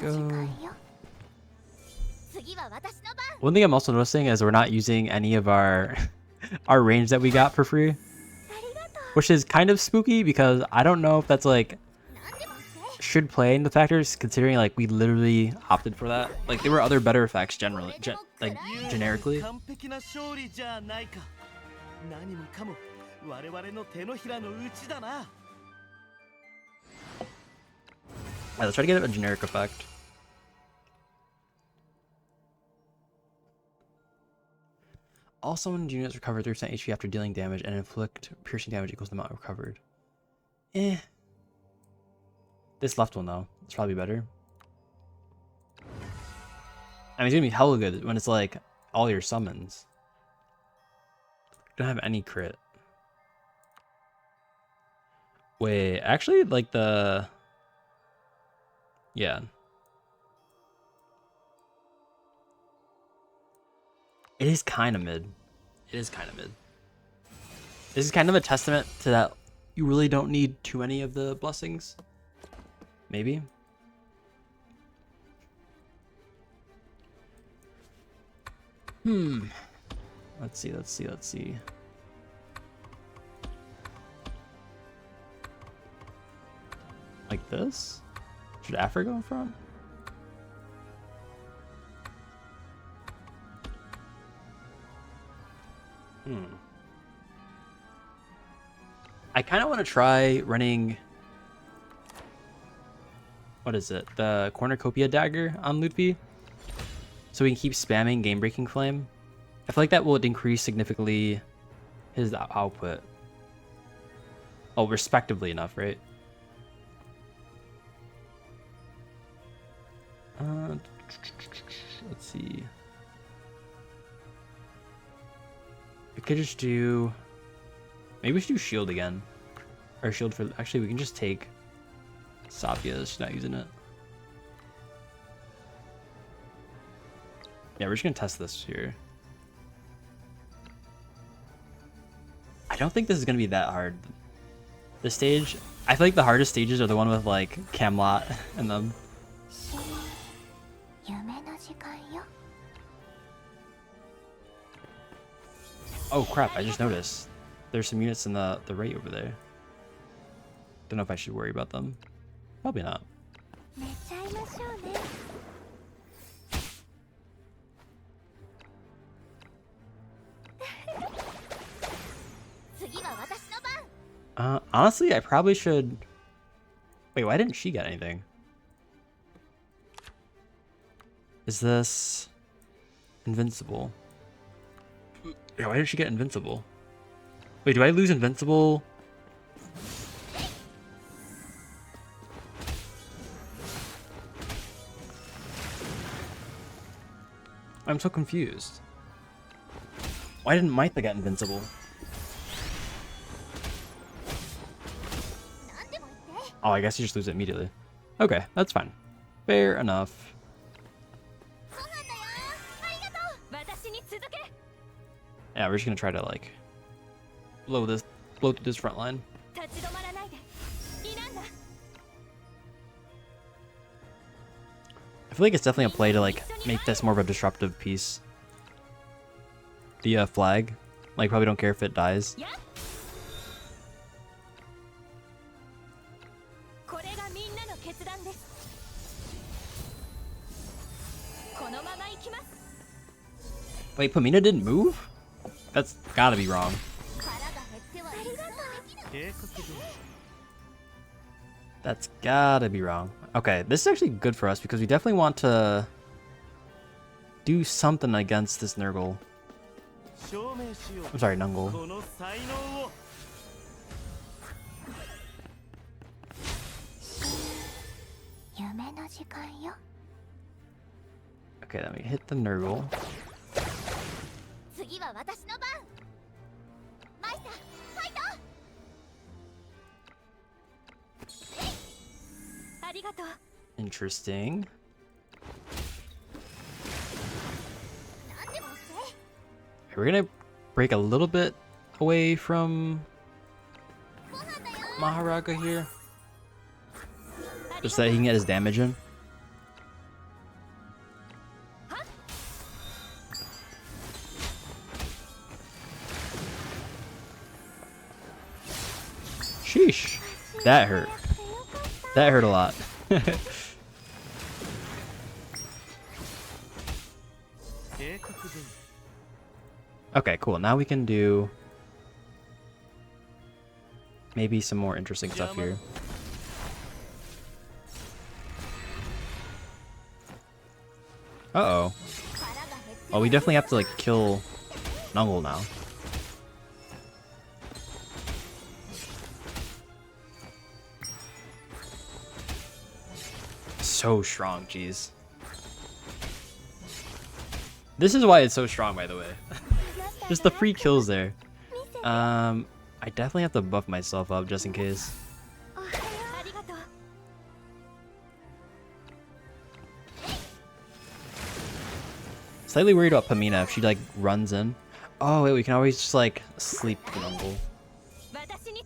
Go. One thing I'm also noticing is we're not using any of our our range that we got for free, which is kind of spooky because I don't know if that's like should play in the factors, considering like we literally opted for that. Like there were other better effects generally, like generically. Alright, let's try to get a generic effect. All summoned units recover 3% HP after dealing damage and inflict piercing damage equals the amount recovered. Eh. This left one though, it's probably better. I mean, it's gonna be hella good when it's like all your summons. Don't have any crit. Wait, actually, like the... Yeah. It is kind of mid. It is kind of mid. This is kind of a testament to that you really don't need too many of the blessings. Maybe. Let's see. Like this? Should Afra go in front? I kind of want to try running... What is it? The Cornucopia Dagger on Ludwig. So we can keep spamming Game Breaking Flame. I feel like that will increase significantly his output. Oh, respectively enough, right? Let's see. We could just do... Maybe we should do shield again. Or shield for... Actually, we can just take Safia's. She's not using it. Yeah, we're just gonna test this here. I don't think this is gonna be that hard. This stage... I feel like the hardest stages are the one with, like, Camelot in them. Oh crap, I just noticed. there's some units in the right over there. Don't know if I should worry about them. Probably not. Honestly, I probably should... Wait, why didn't she get anything? Is this... Invincible? Yeah, why did she get invincible? Wait, do I lose invincible? I'm so confused. Why didn't Maitha get invincible? Oh, I guess you just lose it immediately. Okay, that's fine. Fair enough. Yeah, we're just gonna try to like blow through this front line. I feel like it's definitely a play to like make this more of a disruptive piece. The flag, like, probably don't care if it dies. Wait, Pamina didn't move? That's gotta be wrong. That's gotta be wrong. Okay, this is actually good for us because we definitely want to do something against this Nurgle. I'm sorry, Nungle. Okay, then we hit the Nurgle. Interesting. We're gonna break a little bit away from Maharaga here, just so that he can get his damage in. Sheesh, that hurt. That hurt a lot. Okay, cool. Now we can do maybe some more interesting stuff here. Uh-oh. Well, we definitely have to, like, kill Nungle now. So strong, jeez. This is why it's so strong, by the way. Just the free kills there. I definitely have to buff myself up just in case. Slightly worried about Pamina if she like runs in. Oh wait, we can always just like sleep the Nungle.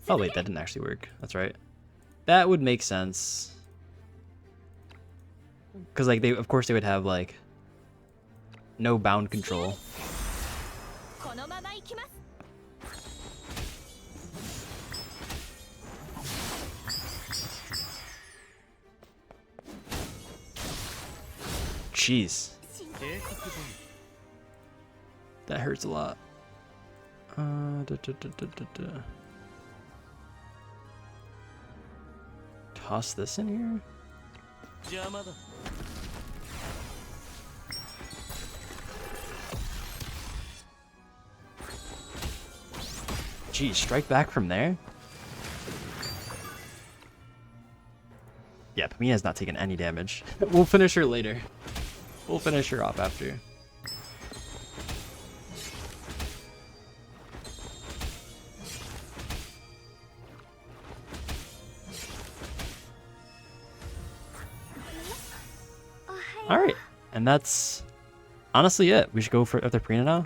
Oh wait, that didn't actually work. That's right. That would make sense. Because like they, of course, they would have like no bound control. Jeez. That hurts a lot. Toss this in here. Geez, strike back from there? Yeah, Pamina's not taking any damage. We'll finish her later. We'll finish her off after. Alright, and that's honestly it. We should go for after Prina now.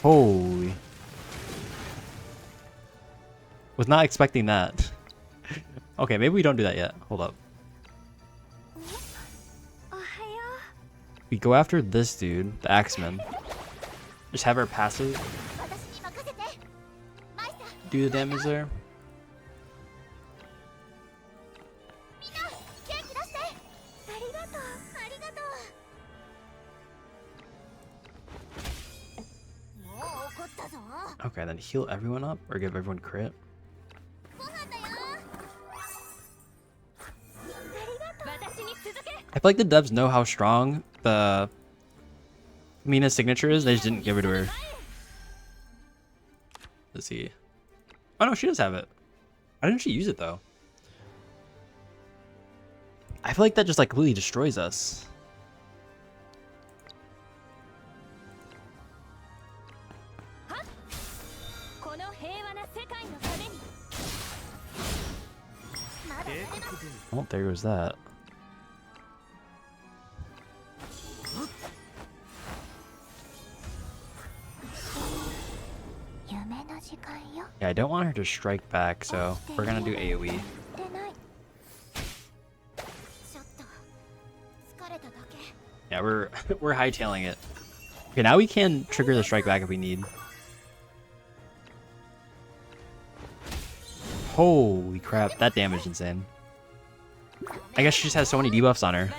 Holy. Was not expecting that. Okay, maybe we don't do that yet. Hold up. We go after this dude, the Axeman. Just have our passive do the damage there. Okay, then heal everyone up or give everyone crit. I feel like the devs know how strong the Mina's signature is. They just didn't give it to her. Let's see. Oh no, she does have it. Why didn't she use it though? I feel like that just like completely destroys us. Oh, there goes that. Yeah, I don't want her to strike back, so we're gonna do AoE. Yeah, we're hightailing it. Okay, now we can trigger the strike back if we need. Holy crap, that damage is insane. I guess she just has so many debuffs on her.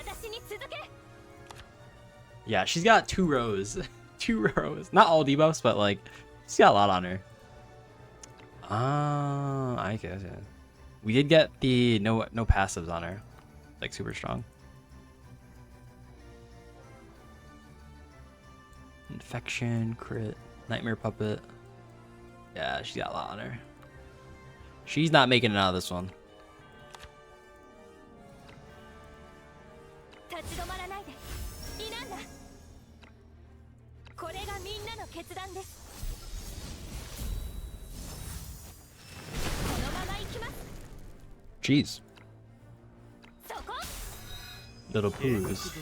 Yeah, she's got 2 rows. 2 rows. Not all debuffs, but like, she's got a lot on her. I guess, yeah. We did get the no passives on her. Like, super strong. Infection, crit, nightmare puppet. Yeah, she's got a lot on her. She's not making it out of this one. Jeez. Little poos.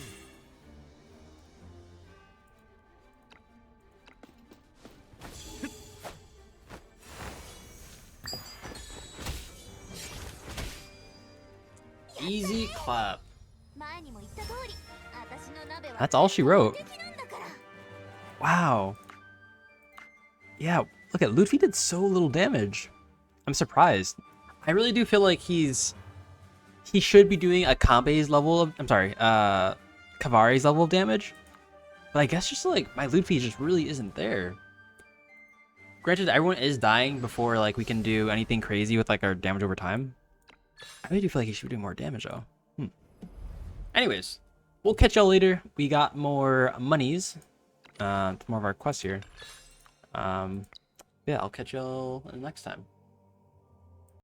Easy clap. That's all she wrote. Wow. Yeah, look at Luffy did so little damage. I'm surprised. I really do feel like he should be doing a Kambe's level of, I'm sorry, Kavare's level of damage. But I guess just like my Luffy just really isn't there. Granted, everyone is dying before like we can do anything crazy with like our damage over time. I really do feel like he should be doing more damage though. Anyways, we'll catch y'all later. We got more monies. More of our quests here. Yeah, I'll catch y'all next time.